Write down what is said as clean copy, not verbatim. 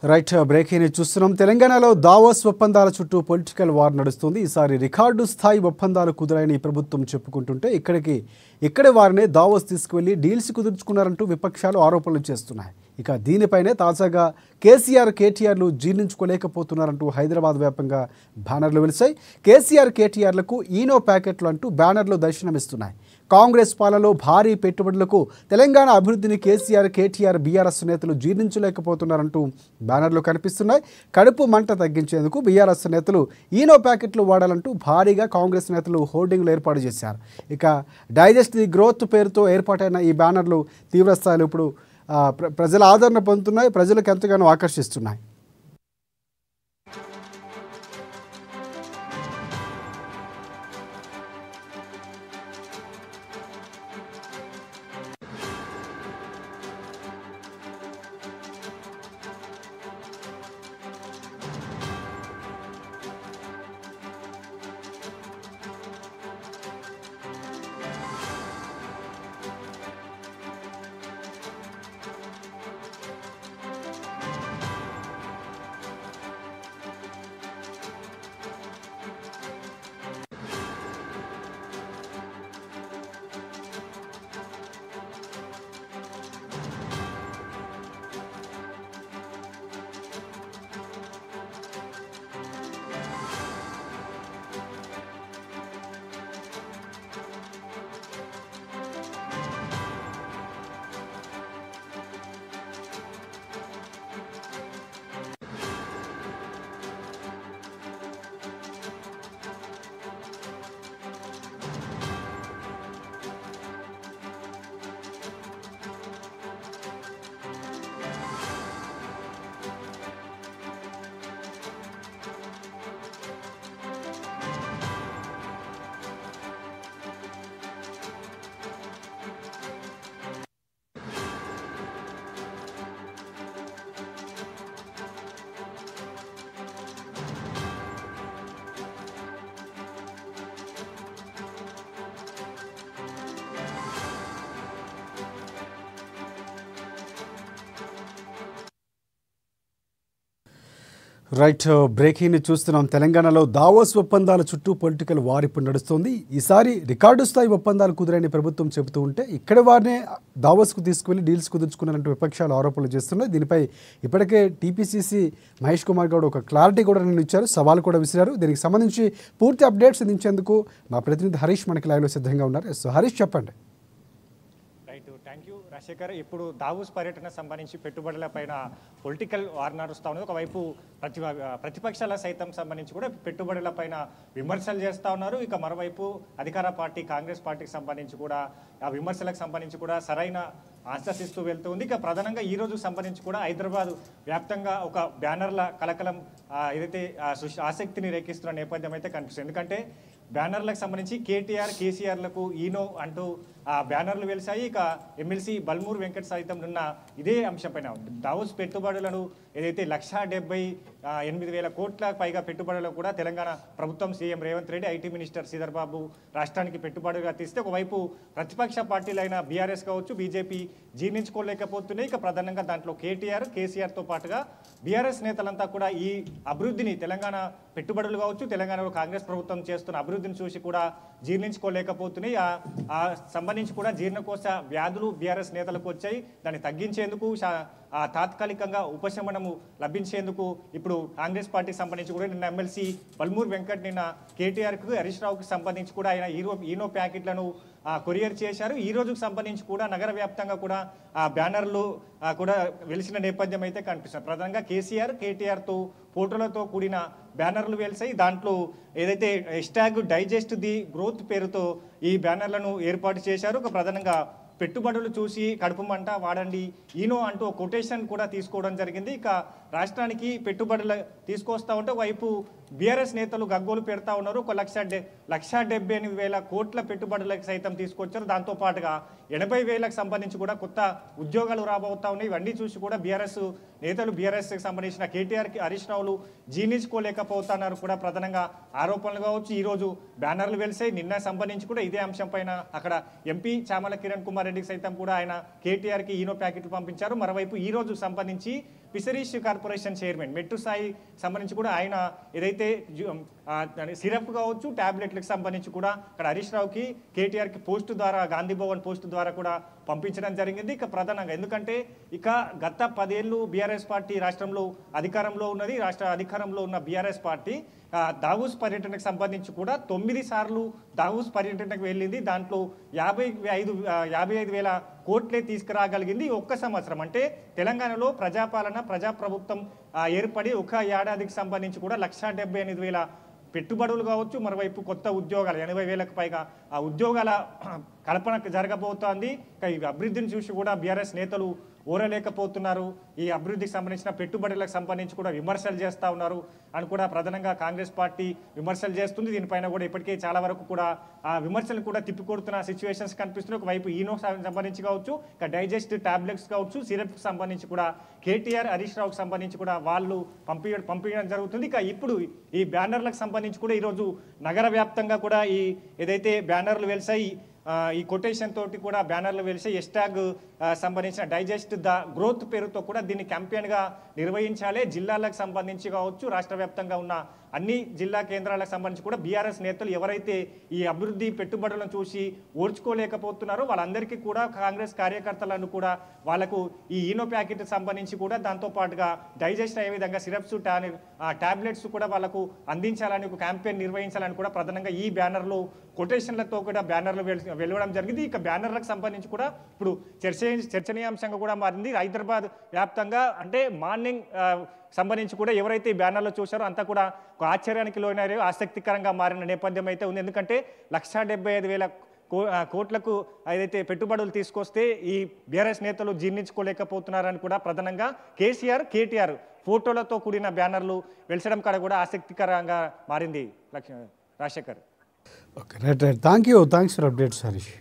Right breaking చూస్తున్నాం. తెలంగాణలో Davos ఒప్పందాల చుట్టూ పొలిటికల్ వార్ నడుస్తుంది. ఈసారి రికార్డు స్థాయి ఒప్పందాలు కుదరని ఈ ప్రభుత్వం చెప్పుకుంటుంటే ఇక్కడే వారిని దావోస్ తీసుకువెళ్లి డీల్స్ కుదుర్చుకున్నారంటూ విపక్షాలు ఆరోపణలు చేస్తున్నాయి. ఇక దీనిపైనే తాజాగా కేసీఆర్లు జీర్ణించుకోలేకపోతున్నారంటూ హైదరాబాద్ వ్యాప్తంగా బ్యానర్లు వెలిశాయి. కేటీఆర్లకు ఈనో ప్యాకెట్లు అంటూ బ్యానర్లు దర్శనమిస్తున్నాయి. కాంగ్రెస్ పాలనలో భారీ పెట్టుబడులకు తెలంగాణ అభివృద్ధిని కేటీఆర్ బీఆర్ఎస్ నేతలు జీర్ణించలేకపోతున్నారంటూ బ్యానర్లు కనిపిస్తున్నాయి. కడుపు మంట తగ్గించేందుకు బీఆర్ఎస్ నేతలు ఈనో ప్యాకెట్లు వాడాలంటూ భారీగా కాంగ్రెస్ నేతలు హోర్డింగ్లు ఏర్పాటు చేశారు. ఇక డైజెస్ట్ ది గ్రోత్ పేరుతో ఏర్పాటైన ఈ బ్యానర్లు తీవ్రస్థాయిలో ఇప్పుడు ప్రజల ఆదరణ పొందుతున్నాయి, ప్రజలకు ఎంతగానో ఆకర్షిస్తున్నాయి. రైట్ బ్రేకింగ్ చూస్తున్నాం. తెలంగాణలో దావోస్ ఒప్పందాల చుట్టూ పొలిటికల్ వార్ ఇప్పుడు నడుస్తోంది. ఈసారి రికార్డు స్థాయి ఒప్పందాలు కుదరని ప్రభుత్వం చెబుతూ ఉంటే ఇక్కడ వారినే దావోస్కు తీసుకువెళ్ళి డీల్స్ కుదుర్చుకున్నారంటూ విపక్షాలు ఆరోపణలు చేస్తున్నాయి. దీనిపై ఇప్పటికే టీపీసీసీ మహేష్ కుమార్ గౌడ్ ఒక క్లారిటీ కూడా నేను ఇచ్చారు, సవాల్ కూడా విసిరారు. దీనికి సంబంధించి పూర్తి అప్డేట్స్ అందించేందుకు మా ప్రతినిధి హరీష్ మనకి లైవ్లో సిద్ధంగా ఉన్నారు. సో హరీష్ చెప్పండి. Thank you Rajasekhar. ఇప్పుడు దావోస్ పర్యటన సంబంధించి పెట్టుబడులపైన పొలిటికల్ వార్ నడుస్తూ ఉన్నది. ఒకవైపు ప్రతిపక్షాల సైతం సంబంధించి కూడా పెట్టుబడులపైన విమర్శలు చేస్తూ ఉన్నారు. ఇక మరోవైపు అధికార పార్టీ కాంగ్రెస్ పార్టీకి సంబంధించి కూడా ఆ విమర్శలకు సంబంధించి కూడా సరైన ఆన్సర్స్ ఇస్తూ వెళ్తూ ఉంది. ఇక ప్రధానంగా ఈ రోజు సంబంధించి కూడా హైదరాబాద్ వ్యాప్తంగా ఒక బ్యానర్ల కలకలం ఏదైతే ఆసక్తిని రేకిస్తున్న నేపథ్యం అయితే కనిపిస్తుంది. ఎందుకంటే బ్యానర్లకు సంబంధించి కేసీఆర్లకు ఈనో అంటూ బ్యానర్లు వెలిశాయి. ఇక ఎమ్మెల్సీ బల్మూరు వెంకట సైతం నిన్న ఇదే అంశంపైన దావోస్ పెట్టుబడులను ఏదైతే 1,78,000 కోట్ల పైగా పెట్టుబడులు కూడా తెలంగాణ ప్రభుత్వం CM Revanth Reddy, IT minister Sridhar Babu రాష్ట్రానికి పెట్టుబడులుగా తీస్తే ఒకవైపు ప్రతిపక్ష పార్టీలైన బీఆర్ఎస్ కావచ్చు, బీజేపీ జీర్ణించుకోలేకపోతున్నాయి. ఇక ప్రధానంగా దాంట్లో కేసీఆర్తో పాటుగా బీఆర్ఎస్ నేతలంతా కూడా ఈ అభివృద్ధిని తెలంగాణ పెట్టుబడులు కావచ్చు, తెలంగాణలో కాంగ్రెస్ ప్రభుత్వం చేస్తున్న అభివృద్ధిని చూసి కూడా జీర్ణించుకోలేకపోతున్నాయి. ఆ సంబంధించి కూడా జీర్ణకోశ వ్యాధులు బీఆర్ఎస్ నేతలకు వచ్చాయి. దాన్ని తగ్గించేందుకు తాత్కాలికంగా ఉపశమనము లభించేందుకు ఇప్పుడు కాంగ్రెస్ పార్టీకి సంబంధించి కూడా నిన్న ఎమ్మెల్సీ బల్మూరు వెంకట్ నిన్న కేటీఆర్కు హరీష్ రావుకి సంబంధించి కూడా ఆయన ఈనో ప్యాకెట్లను కొరియర్ చేశారు. ఈ రోజుకు సంబంధించి కూడా నగర వ్యాప్తంగా కూడా బ్యానర్లు కూడా వెలిసిన నేపథ్యం అయితే కనిపిస్తుంది. ప్రధానంగా కేటీఆర్తో ఫోటోలతో కూడిన బ్యానర్లు వెలిసాయి. దాంట్లో ఏదైతే #డైజెస్ట్ ది గ్రోత్ పేరుతో ఈ బ్యానర్లను ఏర్పాటు చేశారు. ప్రధానంగా పెట్టుబడులు చూసి కడుపు మంట వాడండి ఈనో అంటూ కొటేషన్ కూడా తీసుకోవడం జరిగింది. ఇక రాష్ట్రానికి పెట్టుబడులు తీసుకొస్తా ఉంటే వైపు బీఆర్ఎస్ నేతలు గగ్గోలు పెడతా ఉన్నారు. 1,78,000 కోట్ల పెట్టుబడులకు సైతం తీసుకొచ్చారు. దాంతో పాటుగా 80,000కు సంబంధించి కూడా కొత్త ఉద్యోగాలు రాబోతా ఉన్నాయి. ఇవన్నీ చూసి కూడా బీఆర్ఎస్ నేతలు బీఆర్ఎస్కి సంబంధించిన కేటీఆర్కి హరీష్ రావులు జీర్ణించుకోలేకపోతున్నారు కూడా ప్రధానంగా ఆరోపణలు కావచ్చు. ఈరోజు బ్యానర్లు వెలిసాయి. నిన్న సంబంధించి కూడా ఇదే అంశం పైన అక్కడ ఎంపీ చామల కిరణ్ కుమార్ రెడ్డికి సైతం కూడా ఆయన కేటీఆర్కి ఈనో ప్యాకెట్లు పంపించారు. మరోవైపు ఈ రోజు సంబంధించి ఫిషరీస్ కార్పొరేషన్ చైర్మన్ మెట్టు సాయి సంబంధించి కూడా ఆయన ఏదైతే సిరప్ కావచ్చు టాబ్లెట్లకు సంబంధించి కూడా ఇక్కడ హరీష్ రావుకి కేటీఆర్కి పోస్టు ద్వారా గాంధీ భవన్ పోస్టు ద్వారా కూడా పంపించడం జరిగింది. ఇక ప్రధానంగా ఎందుకంటే ఇక గత 10 ఏళ్ళు బీఆర్ఎస్ పార్టీ రాష్ట్రంలో అధికారంలో ఉన్నది. రాష్ట్ర అధికారంలో ఉన్న బీఆర్ఎస్ పార్టీ దావూస్ పర్యటనకు సంబంధించి కూడా 9 సార్లు దావూస్ పర్యటనకు వెళ్ళింది. దాంట్లో 55,000 కోట్లే తీసుకురాగలిగింది ఒక్క సంవత్సరం. అంటే తెలంగాణలో ప్రజాపాలన ప్రజాప్రభుత్వం ఏర్పడి ఒక ఏడాదికి సంబంధించి కూడా 1,78,000 పెట్టుబడులు కావచ్చు, మరోవైపు కొత్త ఉద్యోగాలు 80,000కు పైగా ఆ ఉద్యోగాల కల్పన జరగబోతోంది. ఈ అభివృద్ధిని చూసి కూడా బీఆర్ఎస్ నేతలు ఓరలేకపోతున్నారు. ఈ అభివృద్ధికి సంబంధించిన పెట్టుబడులకు సంబంధించి కూడా విమర్శలు చేస్తూ ఉన్నారు అని కూడా ప్రధానంగా కాంగ్రెస్ పార్టీ విమర్శలు చేస్తుంది. దీనిపైన కూడా ఇప్పటికే చాలా వరకు కూడా ఆ విమర్శలు కూడా తిప్పికొడుతున్న సిచ్యువేషన్స్ కనిపిస్తున్నాయి. ఒకవైపు ఈనో సంబంధించి కావచ్చు, ఇక డైజెస్ట్ టాబ్లెట్స్ కావచ్చు, సిరప్కి సంబంధించి కూడా కేటీఆర్ హరీష్ రావుకి సంబంధించి కూడా వాళ్ళు పంపించడం జరుగుతుంది. ఇక ఇప్పుడు ఈ బ్యానర్లకు సంబంధించి కూడా ఈరోజు నగర వ్యాప్తంగా కూడా ఈ ఏదైతే బ్యానర్లు వెలిసాయి ఈ కొటేషన్ తోటి కూడా బ్యానర్లు వెలిసి హ్యాష్ట్యాగ్ సంబంధించిన డైజెస్ట్ ద గ్రోత్ పేరుతో కూడా దీన్ని క్యాంపెయిన్గా నిర్వహించాలి. జిల్లాలకు సంబంధించి కావచ్చు, రాష్ట్ర వ్యాప్తంగా ఉన్న అన్ని జిల్లా కేంద్రాలకు సంబంధించి కూడా బీఆర్ఎస్ నేతలు ఎవరైతే ఈ అభివృద్ధి పెట్టుబడులను చూసి ఓర్చుకోలేకపోతున్నారో వాళ్ళందరికీ కూడా కాంగ్రెస్ కార్యకర్తలను కూడా వాళ్ళకు ఈ ఈనో ప్యాకెట్ సంబంధించి కూడా దాంతోపాటుగా డైజెస్ట్ అయ్యే విధంగా సిరప్స్ టాబ్లెట్స్ కూడా వాళ్ళకు అందించాలని ఒక క్యాంపెయిన్ నిర్వహించాలని కూడా ప్రధానంగా ఈ బ్యానర్లు కొటేషన్లతో కూడా బ్యానర్లు వెళ్ళడం జరిగింది. ఇక బ్యానర్లకు సంబంధించి కూడా ఇప్పుడు చర్చనీయాంశంగా కూడా మారింది. హైదరాబాద్ వ్యాప్తంగా అంటే మార్నింగ్ సంబంధించి కూడా ఎవరైతే ఈ బ్యానర్లో చూశారో అంతా కూడా ఒక ఆశ్చర్యానికి లోనారో ఆసక్తికరంగా మారిన నేపథ్యం అయితే ఉంది. ఎందుకంటే 1,75,000 కోట్లకు ఏదైతే పెట్టుబడులు తీసుకొస్తే ఈ బీఆర్ఎస్ నేతలు జీర్ణించుకోలేకపోతున్నారని కూడా ప్రధానంగా కేటీఆర్ ఫోటోలతో కూడిన బ్యానర్లు వెలిసడం కాడ కూడా ఆసక్తికరంగా మారింది. Rajasekhar. Okay, right. Thanks for updates Harish.